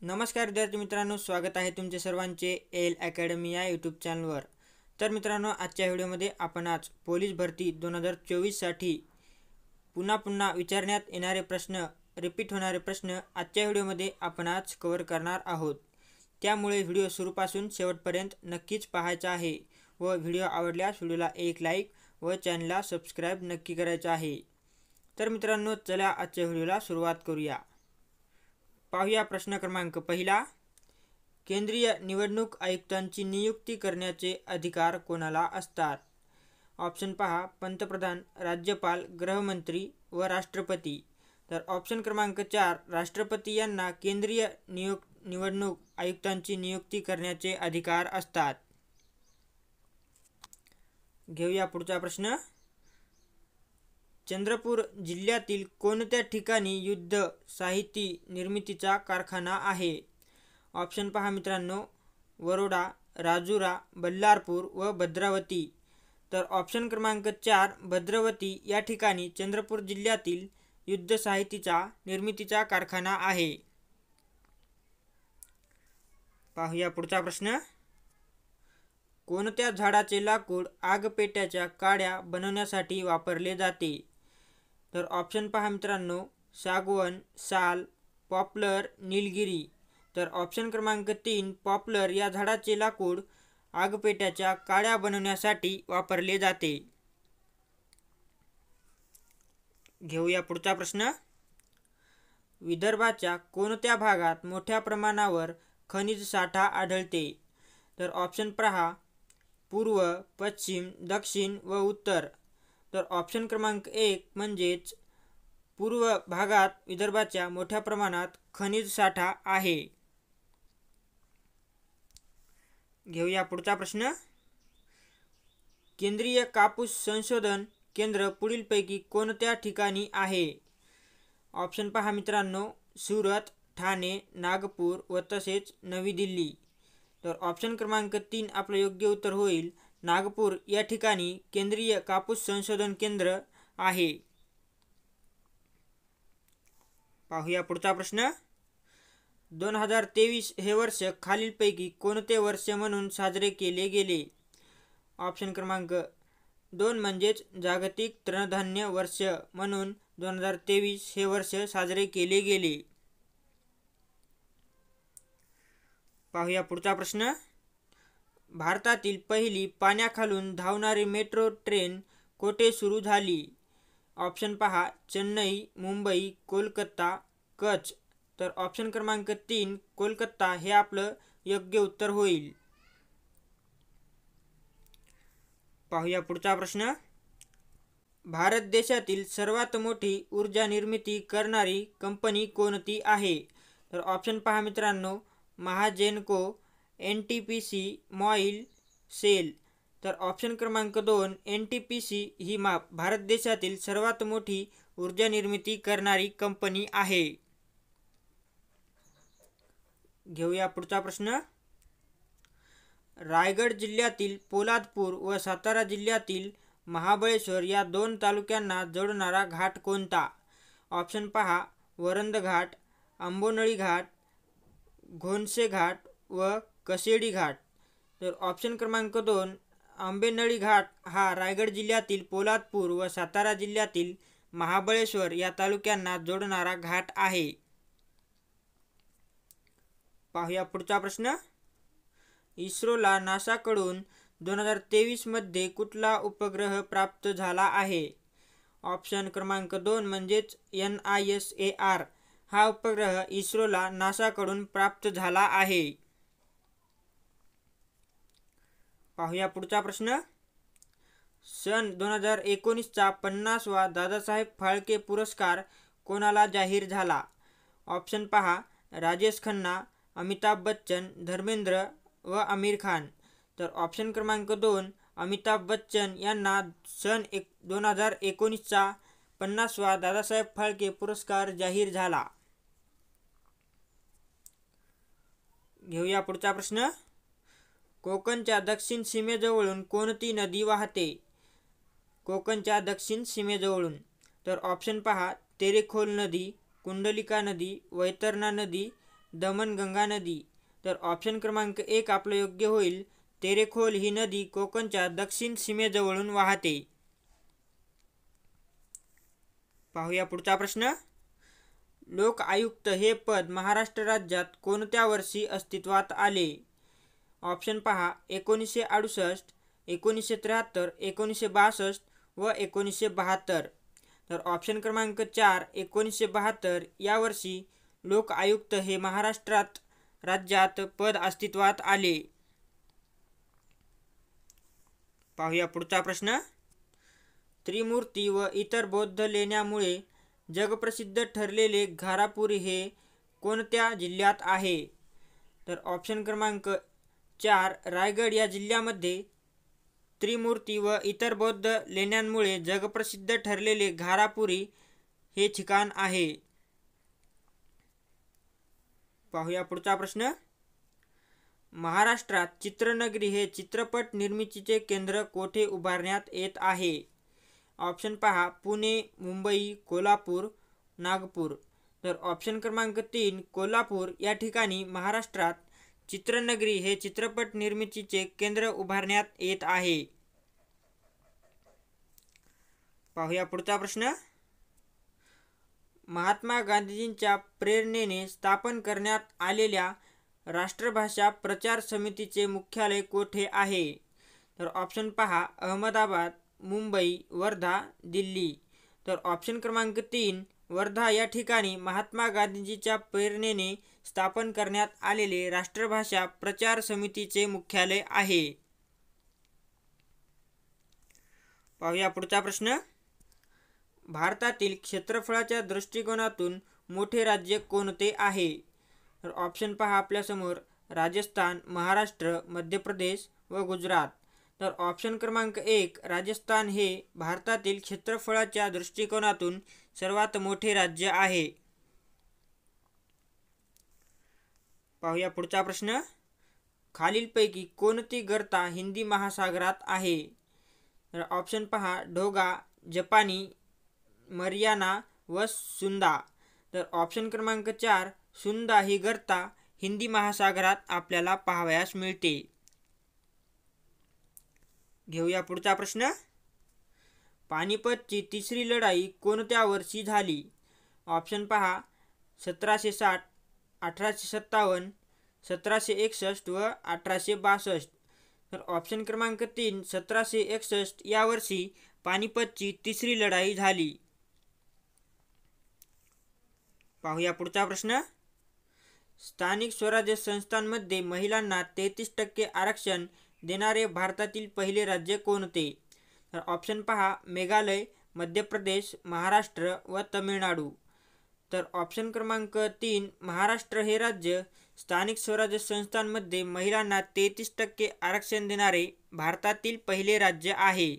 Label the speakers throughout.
Speaker 1: नमस्कार विद्यार्थी मित्रांनो, स्वागत आहे तुमचे सर्वांचे एल अकॅडमी या यूट्यूब चॅनलवर। तर मित्रांनो, आजच्या व्हिडिओमध्ये आपण आज पोलीस भरती 2024 साठी पुन्हा विचारण्यात येणारे प्रश्न, रिपीट होणारे प्रश्न आजच्या व्हिडिओमध्ये आपण आज कव्हर करणार आहोत। त्यामुळे व्हिडिओ सुरूपासून शेवटपर्यंत नक्कीच पाहायचा आहे व व्हिडिओ आवडल्यास व्हिडिओला एक लाईक व चॅनलला सबस्क्राइब नक्की करायचं आहे। तर मित्रांनो, चला आजच्या व्हिडिओला सुरुवात करूया। पाहूया प्रश्न क्रमांक पहिला। केंद्रीय निवडणूक आयुक्तांची नियुक्ती करण्याचे अधिकार कोणाला असतात? ऑप्शन पहा, पंतप्रधान, राज्यपाल, गृहमंत्री व राष्ट्रपती। तर ऑप्शन क्रमांक 4, राष्ट्रपती यांना केंद्रीय निवडणूक आयुक्तांची नियुक्ती करण्याचे अधिकार असतात। घेऊया पुढचा प्रश्न। चंद्रपूर जिल्ह्यातील कोणत्या ठिकाणी युद्ध साहित्य निर्मितीचा कारखाना आहे? ऑप्शन पहा मित्रांनो, वरोडा, राजुरा, बल्लारपूर व भद्रावती। तर ऑप्शन क्रमांक 4, भद्रावती या ठिकाणी चंद्रपूर जिल्ह्यातील युद्ध साहित्याचा निर्मितीचा कारखाना आहे। पाहूया पुढचा प्रश्न। कोणत्या झाडाचे लाकूड आगपेट्याच्या काड्या बनवण्यासाठी वापरले जाते? तर ऑप्शन पहा मित्रांनो, सागवन, साल, पॉप्लर, निलगिरी। तर ऑप्शन क्रमांक 3, पॉप्लर या झाडाचे लाकूड आगपेट्याच्या काड्या बनवण्यासाठी वापरले जाते। घेऊया पुढचा प्रश्न। विदर्भाच्या कोणत्या भागात मोठ्या प्रमाणावर खनिज साठा आढळते? तर ऑप्शन पहा, पूर्व, पश्चिम, दक्षिण व उत्तर। तर ऑप्शन क्रमांक 1 म्हणजेच पूर्व भागात विदर्भाच्या मोठ्या प्रमाणात खनिज साठा आहे। घेऊया पुढचा प्रश्न। केंद्रीय कापूस संशोधन केंद्र पुढीलपैकी कोणत्या ठिकाणी आहे? ऑप्शन पहा मित्रांनो, सुरत, ठाणे, नागपूर व तसेच नवी दिल्ली। तर ऑप्शन क्रमांक 3 आपलं योग्य उत्तर होईल, नागपूर या ठिकाणी केंद्रीय कापूस संशोधन केंद्र आहे। पाहूया पुढचा प्रश्न। 2023 हे वर्ष खालीलपैकी कोणते वर्ष म्हणून साजरे केले गेले? ऑप्शन क्रमांक 2 म्हणजेच जागतिक तृणधान्य वर्ष म्हणून 2023 हे वर्ष साजरे केले गेले। पाहूया पुढचा प्रश्न। भारतातील पहिली पाण्याखालून धावणारी मेट्रो ट्रेन कोठे सुरू झाली? ऑप्शन पहा, चेन्नई, मुंबई, कोलकाता, कच्छ। तर ऑप्शन क्रमांक 3, कोलकाता हे आपलं योग्य उत्तर होईल। पाहूया पुढचा प्रश्न। भारत देशातील सर्वात मोठी ऊर्जा निर्मिती करणारी कंपनी कोणती आहे? तर ऑप्शन पहा मित्रांनो, महाजेनको, NTPC, मॉइल, सेल। तर ऑप्शन क्रमांक 2, NTPC ही भारत देशातील सर्वात मोठी ऊर्जा निर्मिती करणारी कंपनी आहे। घेऊया पुढचा प्रश्न। रायगड जिल्ह्यातील पोलादपूर व सातारा जिल्ह्यातील महाबळेश्वर या 2 तालुक्यांना जोडणारा घाट कोणता? ऑप्शन पहा, वरंद घाट, आंबोनळी घाट, घोणसे घाट व कशेडी घाट। तर ऑप्शन क्रमांक 2, आंबेनळी घाट हा रायगड जिल्ह्यातील पोलादपूर व सातारा जिल्ह्यातील महाबळेश्वर या तालुक्यांना जोडणारा घाट आहे। पाहूया पुढचा प्रश्न। इस्रोला नासाकडून 2023 मध्ये कुठला उपग्रह प्राप्त झाला आहे? ऑप्शन क्रमांक 2 म्हणजेच NISAR हा उपग्रह इस्रोला नासाकडून प्राप्त झाला आहे। पाहूया पुढचा प्रश्न। सन 2019 चा 50वा दादासाहेब फाळके पुरस्कार कोणाला जाहीर झाला? ऑप्शन पहा, राजेश खन्ना, अमिताभ बच्चन, धर्मेंद्र व आमिर खान। तर ऑप्शन क्रमांक 2, अमिताभ बच्चन यांना सन 2019 चा 50वा दादासाहेब फाळके पुरस्कार जाहीर झाला। घेऊया पुढचा प्रश्न। कोकणच्या दक्षिण सीमेजवळून कोणती नदी वाहते? कोकणच्या दक्षिण सीमेजवळून। तर ऑप्शन पहा, तेरेखोल नदी, कुंडलिका नदी, वैतरणा नदी, दमणगंगा नदी. तर ऑप्शन क्रमांक 1 आपलं योग्य होईल. तेरेखोल ही नदी कोकणच्या दक्षिण सीमेजवळून वाहते. पाहूया पुढचा प्रश्न. लोक आयुक्त हे पद महाराष्ट्र राज्यात कोणत्या वर्षी अस्तित्वात आले? ऑप्शन पहा 1968, 1973, 1962 व 1972. तर ऑप्शन क्रमांक 4 1972 या वर्षी लोक आयुक्त हे महाराष्ट्रात राज्यात पद अस्तित्वात आले. पाहूया पुढचा प्रश्न. त्रिमूर्ती व इतर बौद्ध लेण्यांमुळे जगप्रसिद्ध ठरलेले घारापुरी हे कोणत्या जिल्ह्यात आहे? तर ऑप्शन क्रमांक 4 रायगड या जिल्ह्यामध्ये त्रिमूर्ती व इतर बौद्ध लेण्यांमुळे जगप्रसिद्ध ठरलेले घारापुरी हे ठिकाण आहे. पाहूया पुढचा प्रश्न. महाराष्ट्रात चित्रनगरी हे चित्रपट निर्मितीचे केंद्र कोठे उभारण्यात येत आहे? ऑप्शन पहा पुणे, मुंबई, कोल्हापूर, नागपूर. तर ऑप्शन क्रमांक 3 कोल्हापूर या ठिकाणी महाराष्ट्रात चित्रनगरी हे चित्रपट निर्मितीचे केंद्र उभारण्यात येत आहे. पाहूया पुढचा प्रश्न. महात्मा गांधींच्या प्रेरणेने स्थापन करण्यात आलेल्या राष्ट्रभाषा प्रचार समितीचे मुख्यालय कोठे आहे? तर ऑप्शन पहा अहमदाबाद, मुंबई, वर्धा, दिल्ली. तर ऑप्शन क्रमांक 3 वर्धा या ठिकाणी महात्मा गांधींच्या प्रेरणेने स्थापन करण्यात आलेले राष्ट्रभाषा प्रचार समितीचे मुख्यालय आहे. पाहूया पुढचा प्रश्न. भारतातील क्षेत्रफळाच्या दृष्टिकोनातून मोठे राज्य कोणते आहे? तर ऑप्शन पहा आपल्यासमोर राजस्थान, महाराष्ट्र, मध्य प्रदेश व गुजरात. तर ऑप्शन क्रमांक 1 राजस्थान हे भारतातील क्षेत्रफळाच्या दृष्टिकोनातून सर्वात मोठे राज्य आहे. पाहूया पुढचा प्रश्न. खालीलपैकी कोणती गर्ता हिंदी महासागरात आहे? तर ऑप्शन पहा ढोगा, जपानी, मरियाना व सुंदा. तर ऑप्शन क्रमांक 4 सुंदा ही गर्ता हिंदी महासागरात आपल्याला पाहावयास मिळते. घेऊया पुढचा प्रश्न. पानिपतची तिसरी लढाई कोणत्या वर्षी झाली? ऑप्शन पहा 1760, 1857, 1761 व 1862. तर ऑप्शन क्रमांक 3 1761 या वर्षी पानिपतची तिसरी लढाई झाली. पाहूया पुढचा प्रश्न. स्थानिक स्वराज्य संस्थांमध्ये महिलांना 33% आरक्षण देणारे भारतातील पहिले राज्य कोणते? तर ऑप्शन पहा मेघालय, मध्य प्रदेश, महाराष्ट्र व तमिळनाडू. तर ऑप्शन क्रमांक 3 महाराष्ट्र हे राज्य स्थानिक स्वराज्य संस्थांमध्ये महिलांना 33% आरक्षण देणारे भारतातील पहिले राज्य आहे.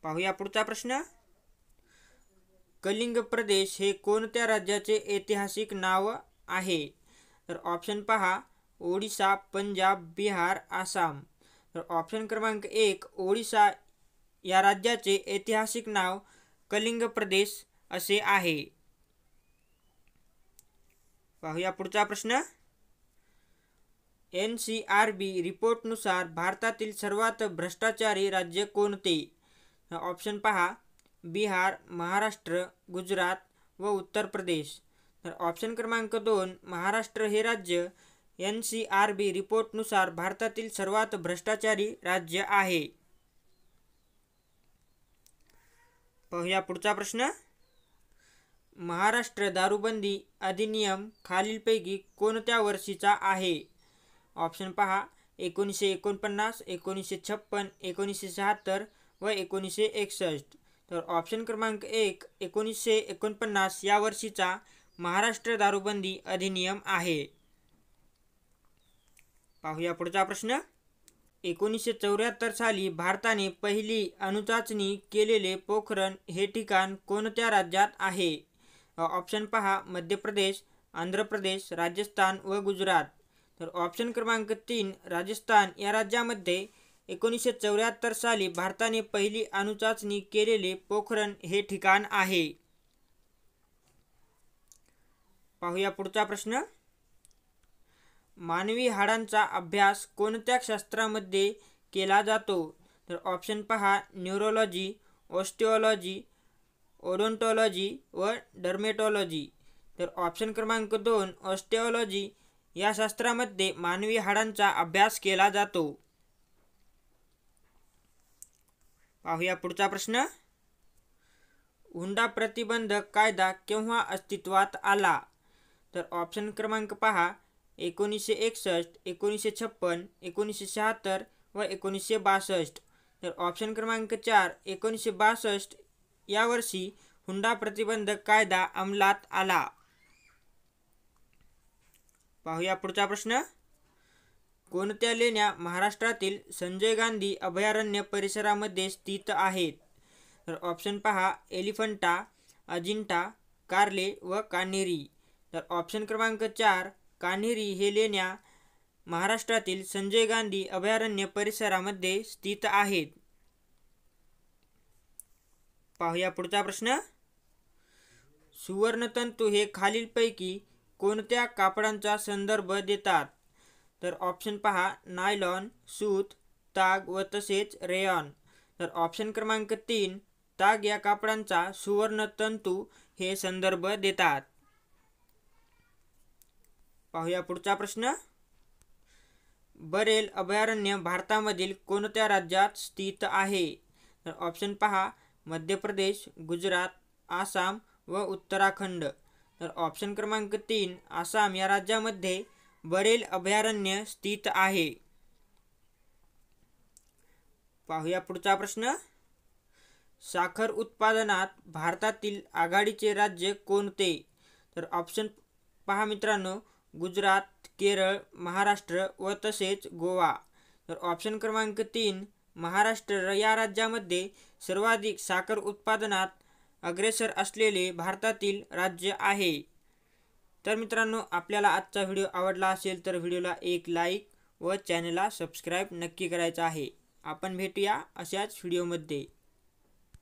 Speaker 1: पाहूया पुढचा प्रश्न. कलिंग प्रदेश हे कोणत्या राज्याचे ऐतिहासिक नाव आहे? तर ऑप्शन पहा ओडिशा, पंजाब, बिहार, आसाम. तर ऑप्शन क्रमांक 1 ओडिशा या राज्याचे ऐतिहासिक नाव कलिंग प्रदेश असे आहे. पाहूया पुढचा प्रश्न. NCRB रिपोर्टनुसार भारतातील सर्वात भ्रष्टाचारी राज्य कोणते? ऑप्शन पहा बिहार, महाराष्ट्र, गुजरात व उत्तर प्रदेश. तर ऑप्शन क्रमांक 2 महाराष्ट्र हे राज्य NCRB रिपोर्टनुसार भारतातील सर्वात भ्रष्टाचारी राज्य आहे. पाहूया पुढचा प्रश्न. महाराष्ट्र दारूबंदी अधिनियम खालीलपैकी कोणत्या वर्षीचा आहे? ऑप्शन पहा 1949, 1956, 1976 व 1961. तर ऑप्शन क्रमांक 1 1949 या वर्षीचा महाराष्ट्र दारूबंदी अधिनियम आहे. पाहूया पुढचा प्रश्न. 1974 साली भारताने पहिली अणुचाचणी केलेले पोखरण हे ठिकाण कोणत्या राज्यात आहे? ऑप्शन पहा मध्य प्रदेश, आंध्र प्रदेश, राजस्थान व गुजरात. तर ऑप्शन क्रमांक 3 राजस्थान या राज्यामध्ये 1974 साली भारताने पहिली अणुचाचणी केलेले पोखरण हे ठिकाण आहे. पाहूया पुढचा प्रश्न. मानवी हाडांचा अभ्यास कोणत्या शास्त्रामध्ये केला जातो? तर ऑप्शन पहा, न्यूरोलॉजी, ऑस्टिओलॉजी, ओडोंटॉलॉजी व डर्मेटॉलॉजी. तर ऑप्शन क्रमांक 2 ऑस्टिओलॉजी या शास्त्रामध्ये मानवी हाडांचा अभ्यास केला जातो. पाहूया पुढचा प्रश्न. हुंडा प्रतिबंधक कायदा केव्हा अस्तित्वात आला? तर ऑप्शन क्रमांक पहा, 1961, 1956, 1976 व 1962. तर ऑप्शन क्रमांक 4 1962 या वर्षी हुंडा प्रतिबंधक कायदा अंमलात आला. पाहूया पुढचा प्रश्न. कोणत्या लेण्या महाराष्ट्रातील संजय गांधी अभयारण्य परिसरामध्ये स्थित आहेत? तर ऑप्शन पहा, एलिफंटा, अजिंठा, कार्ले व कान्हेरी. तर ऑप्शन क्रमांक 4 कान्हेरी हे लेण्या महाराष्ट्रातील संजय गांधी अभयारण्य परिसरामध्ये स्थित आहेत. पाहूया पुढचा प्रश्न. सुवर्णतंतू हे खालीलपैकी कोणत्या कापडांचा संदर्भ देतात? तर ऑप्शन पहा, नायलॉन, सूत, ताग व तसेच रेयॉन. तर ऑप्शन क्रमांक 3 ताग या कापडांचा सुवर्णतंतू हे संदर्भ देतात. पाहूया पुढचा प्रश्न. बरेल अभयारण्य भारतामधील कोणत्या राज्यात स्थित आहे? तर ऑप्शन पहा, मध्य प्रदेश, गुजरात, आसाम व उत्तराखंड. तर ऑप्शन क्रमांक 3 आसाम या राज्यामध्ये बरेल अभयारण्य स्थित आहे. पाहूया पुढचा प्रश्न. साखर उत्पादनात भारतातील आघाडीचे राज्य कोणते? तर ऑप्शन पहा मित्रांनो, गुजरात, केरळ, महाराष्ट्र व तसेच गोवा. तर ऑप्शन क्रमांक 3 महाराष्ट्र या राज्यामध्ये सर्वाधिक साखर उत्पादनात अग्रेसर असलेले भारतातील राज्य आहे. तर मित्रांनो, आपल्याला आजचा व्हिडिओ आवडला असेल तर व्हिडिओला एक लाईक व चॅनलला सबस्क्राईब नक्की करायचं आहे. आपण भेटूया अशाच व्हिडिओमध्ये.